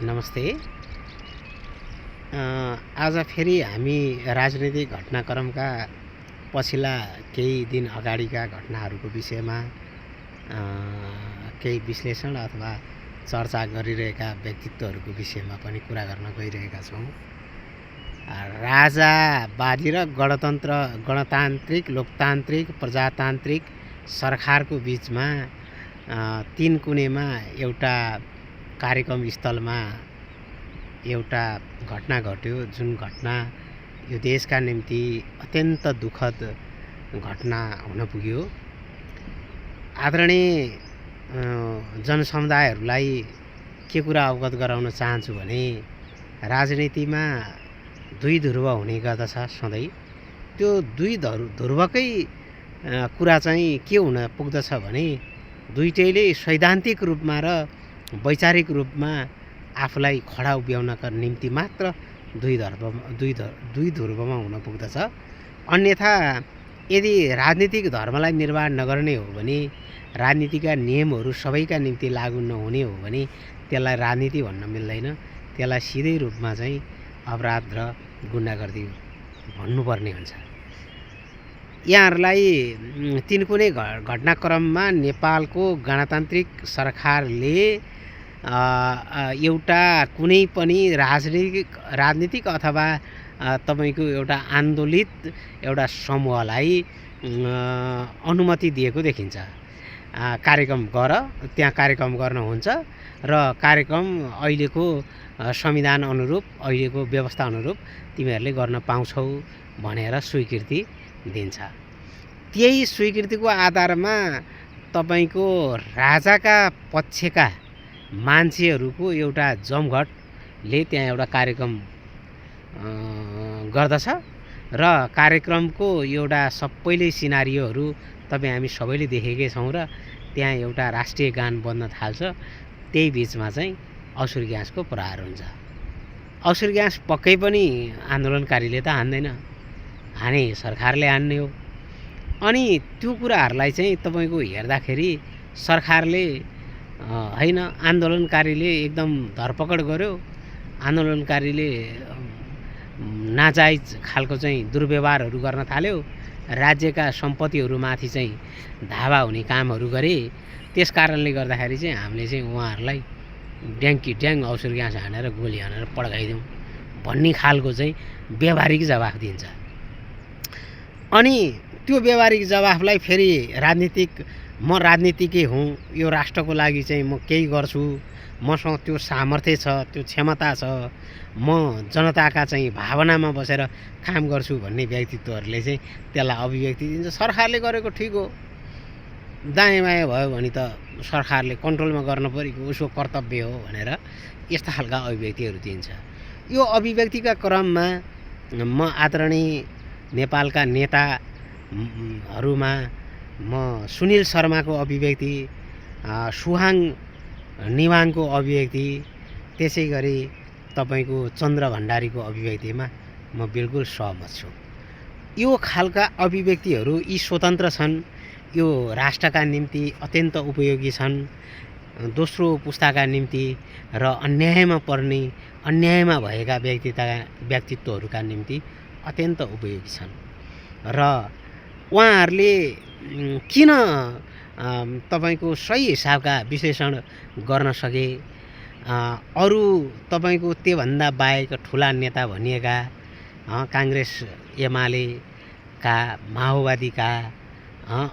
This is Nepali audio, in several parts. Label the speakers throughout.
Speaker 1: नमस्ते। आज फेरि हामी राजनीतिक घटनाक्रमका पछिल्ला केही दिन अगाडिका घटनाहरूको विषयमा केही विश्लेषण अथवा चर्चा गरिरहेका व्यक्तित्वहरूको विषयमा पनि कुरा गर्न गइरहेका छौँ। राजावादी र गणतान्त्रिक, लोकतान्त्रिक, प्रजातान्त्रिक सरकारको बिचमा तीन कुनेमा एउटा कार्यक्रम स्थलमा एउटा घटना घट्यो, जुन घटना यो देशका निम्ति अत्यन्त दुःखद घटना हुन पुग्यो। आदरणीय जनसमुदायहरूलाई के कुरा अवगत गराउन चाहन्छु भने राजनीतिमा दुई ध्रुव हुने गर्दछ सधैँ। त्यो दुई ध्रुवकै कुरा चाहिँ के हुन पुग्दछ भने दुईटैले सैद्धान्तिक रूपमा र वैचारिक रूपमा आफूलाई खडा उभ्याउनका निम्ति मात्र दुई ध्रुवमा हुन पुग्दछ। अन्यथा यदि राजनीतिक धर्मलाई निर्वाह नगर्ने हो भने, राजनीतिका नियमहरू सबैका निम्ति लागू नहुने हो भने त्यसलाई राजनीति भन्न मिल्दैन। त्यसलाई सिधै रूपमा चाहिँ अपराध र गुन्डागर्दी भन्नुपर्ने हुन्छ। यहाँहरूलाई तीनकुने घटनाक्रममा नेपालको गणतान्त्रिक सरकारले एउटा कुनै पनि राजनीतिक अथवा तपाईको एउटा आन्दोलित एउटा समूहलाई अनुमति दिएको देखिन्छ। कार्यक्रम गर, त्यहाँ कार्यक्रम गर्न हुन्छ र कार्यक्रम अहिलेको संविधान अनुरूप, अहिलेको व्यवस्था अनुरूप तिमीहरूले गर्न पाउँछौ भनेर स्वीकृति दिन्छ। त्यही स्वीकृतिको आधारमा तपाईको राजाका पक्षका मान्छेहरूको एउटा जमघटले त्यहाँ एउटा कार्यक्रम गर्दछ र कार्यक्रमको एउटा सबैले सिनारियोहरू तपाईँ हामी सबैले देखेकै छौँ र त्यहाँ एउटा राष्ट्रिय गान बन्न थाल्छ। त्यही बिचमा चाहिँ असुर ग्यासको प्रहार हुन्छ। असुर ग्यास पक्कै पनि आन्दोलनकारीले त हान्दैन, हाने सरकारले हान्ने हो। अनि त्यो कुराहरूलाई चाहिँ तपाईँको हेर्दाखेरि सरकारले होइन, आन्दोलनकारीले एकदम धरपकड गर्यो, आन्दोलनकारीले नाजायज खालको चाहिँ दुर्व्यवहारहरू गर्न थाल्यो, राज्यका सम्पत्तिहरूमाथि चाहिँ धावा हुने कामहरू गरे। त्यस कारणले गर्दाखेरि चाहिँ हामीले चाहिँ उहाँहरूलाई ड्याङ्की ड्याङ असुर ग्यास हानेर गोली हानेर पड्काइदिउँ भन्ने खालको चाहिँ व्यवहारिक जवाफ दिन्छ। अनि त्यो व्यवहारिक जवाफलाई फेरि म राजनीतिकै हुँ, यो राष्ट्रको लागि चाहिँ म केही गर्छु, मसँग त्यो सामर्थ्य छ, त्यो क्षमता छ, म जनताका चाहिँ भावनामा बसेर काम गर्छु भन्ने व्यक्तित्वहरूले चाहिँ त्यसलाई अभिव्यक्ति दिन्छ। सरकारले गरेको ठिक हो, दायाँ बायाँ भयो भने त सरकारले कन्ट्रोलमा गर्न परेको उसको कर्तव्य हो भनेर यस्ता खालका अभिव्यक्तिहरू दिन्छ। यो अभिव्यक्तिका क्रममा म आदरणीय नेपालका नेताहरूमा म सुनिल शर्माको अभिव्यक्ति, सुहाङ निवाङको अभिव्यक्ति, त्यसै गरी तपाईँको चन्द्र भण्डारीको अभिव्यक्तिमा म बिल्कुल सहमत छु। यो खालका अभिव्यक्तिहरू यी स्वतन्त्र छन्, यो राष्ट्रका निम्ति अत्यन्त उपयोगी छन्, दोस्रो पुस्ताका निम्ति र अन्यायमा पर्ने, अन्यायमा भएका व्यक्तित्वहरूका निम्ति अत्यन्त उपयोगी छन्। र उहाँहरूले किन तपाईँको सही हिसाबका विश्लेषण गर्न सके, अरू तपाईँको त्योभन्दा बाहेक ठुला नेता भनिएका काङ्ग्रेस, एमालेका, माओवादीका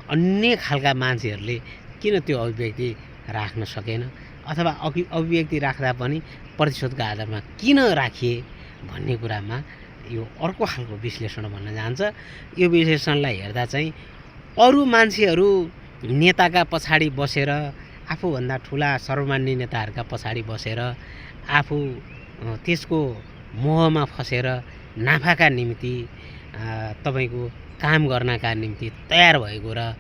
Speaker 1: अन्य खालका मान्छेहरूले किन त्यो अभिव्यक्ति राख्न सकेन, अथवा अभिव्यक्ति राख्दा पनि प्रतिशोधको आधारमा किन राखिए भन्ने कुरामा यो अर्को खालको विश्लेषण भन्न जान्छ। यो विश्लेषणलाई हेर्दा चाहिँ अरू मान्छेहरू नेताका पछाडि बसेर, आफूभन्दा ठुला सर्वमान्य नेताहरूका पछाडि बसेर आफू त्यसको मोहमा फसेर नाफाका निम्ति तपाईँको काम गर्नका निम्ति तयार भएको र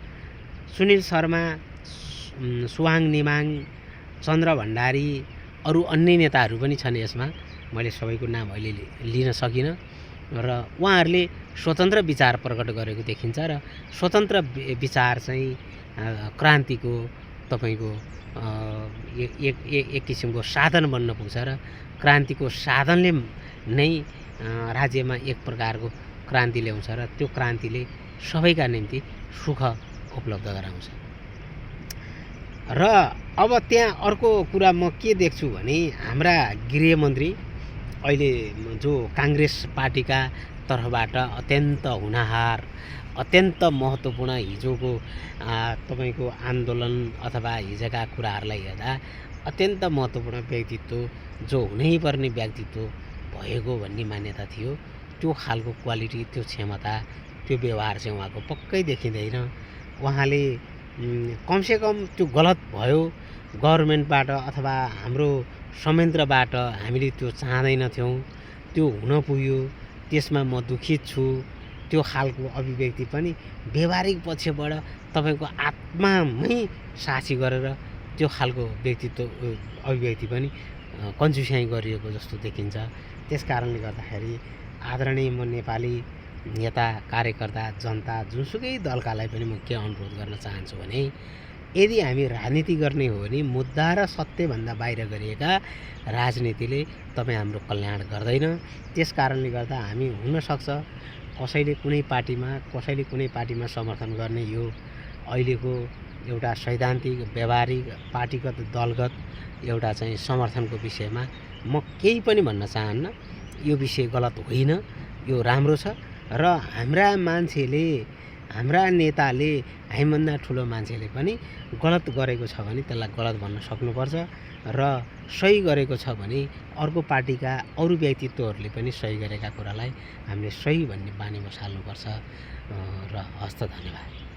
Speaker 1: सुनिल शर्मा, सुहाङ निमाङ, चन्द्र भण्डारी, अरू अन्य नेताहरू पनि छन् यसमा, मैले सबैको नाम अहिले लिन सकिनँ। र उहाँहरूले स्वतन्त्र विचार प्रकट गरेको देखिन्छ र स्वतन्त्र विचार चाहिँ क्रान्तिको तपाईको एक किसिमको साधन बन्न पुग्छ र क्रान्तिको साधनले नै राज्यमा एक प्रकारको क्रान्ति ल्याउँछ र त्यो क्रान्तिले सबैका निम्ति सुख उपलब्ध गराउँछ। र अब त्यहाँ अर्को कुरा म के देख्छु भने हाम्रा गृहमन्त्री अहिले जो काङ्ग्रेस पार्टीका तर्फबाट अत्यन्त हुनहार, अत्यन्त महत्त्वपूर्ण हिजोको तपाईँको आन्दोलन अथवा हिजोका कुराहरूलाई हेर्दा अत्यन्त महत्त्वपूर्ण व्यक्तित्व, जो हुनैपर्ने व्यक्तित्व भएको भन्ने मान्यता थियो, त्यो खालको क्वालिटी, त्यो क्षमता, त्यो व्यवहार चाहिँ उहाँको पक्कै देखिँदैन। उहाँले कमसेकम त्यो गलत भयो गभर्मेन्टबाट अथवा हाम्रो संयन्त्रबाट हामीले त्यो चाहँदैनथ्यौँ, त्यो हुन पुग्यो, त्यसमा म दुखित छु, त्यो खालको अभिव्यक्ति पनि व्यवहारिक पक्षबाट तपाईँको आत्मामै साक्षी गरेर त्यो खालको व्यक्तित्व अभिव्यक्ति पनि कन्जुस्याइ गरिएको जस्तो देखिन्छ। त्यस कारणले गर्दाखेरि आदरणीय म नेपाली नेता, कार्यकर्ता, जनता, जुनसुकै दलकालाई पनि म के अनुरोध गर्न चाहन्छु भने यदि हामी राजनीति गर्ने हो भने मुद्दा र सत्यभन्दा बाहिर गरिएका राजनीतिले तपाईँ हाम्रो कल्याण गर्दैन। त्यस कारणले गर्दा हामी हुनसक्छ कसैले कुनै पार्टीमा समर्थन गर्ने यो अहिलेको एउटा सैद्धान्तिक, व्यावहारिक, पार्टीगत, दलगत एउटा चाहिँ समर्थनको विषयमा म केही पनि भन्न चाहन्न। यो विषय गलत होइन, यो राम्रो छ र हाम्रा मान्छेले, हाम्रा नेताले, हामीभन्दा ठुलो मान्छेले पनि गलत गरेको छ भने त्यसलाई गलत भन्न सक्नुपर्छ र सही गरेको छ भने अर्को पार्टीका अरू व्यक्तित्वहरूले पनि सही गरेका कुरालाई हामीले सही भन्ने बानी बसाल्नुपर्छ। र हस्त, धन्यवाद।